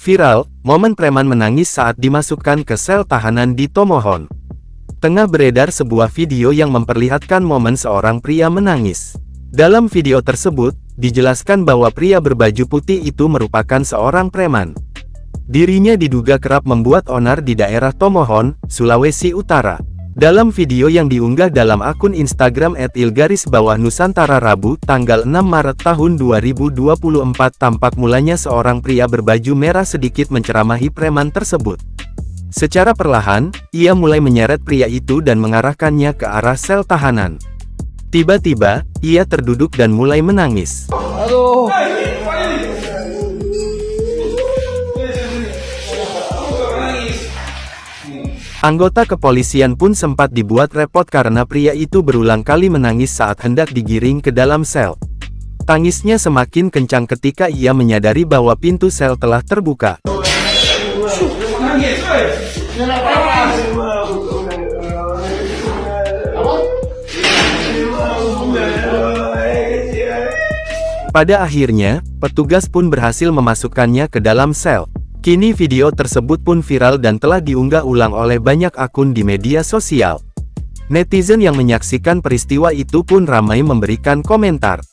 Viral, momen preman menangis saat dimasukkan ke sel tahanan di Tomohon. Tengah beredar sebuah video yang memperlihatkan momen seorang pria menangis. Dalam video tersebut, dijelaskan bahwa pria berbaju putih itu merupakan seorang preman. Dirinya diduga kerap membuat onar di daerah Tomohon, Sulawesi Utara. Dalam video yang diunggah dalam akun Instagram @il_nusantara Rabu, tanggal 6 Maret tahun 2024 tampak mulanya seorang pria berbaju merah sedikit menceramahi preman tersebut. Secara perlahan, ia mulai menyeret pria itu dan mengarahkannya ke arah sel tahanan. Tiba-tiba, ia terduduk dan mulai menangis. Aduh. Anggota kepolisian pun sempat dibuat repot karena pria itu berulang kali menangis saat hendak digiring ke dalam sel. Tangisnya semakin kencang ketika ia menyadari bahwa pintu sel telah terbuka. Pada akhirnya, petugas pun berhasil memasukkannya ke dalam sel. Kini video tersebut pun viral dan telah diunggah ulang oleh banyak akun di media sosial. Netizen yang menyaksikan peristiwa itu pun ramai memberikan komentar.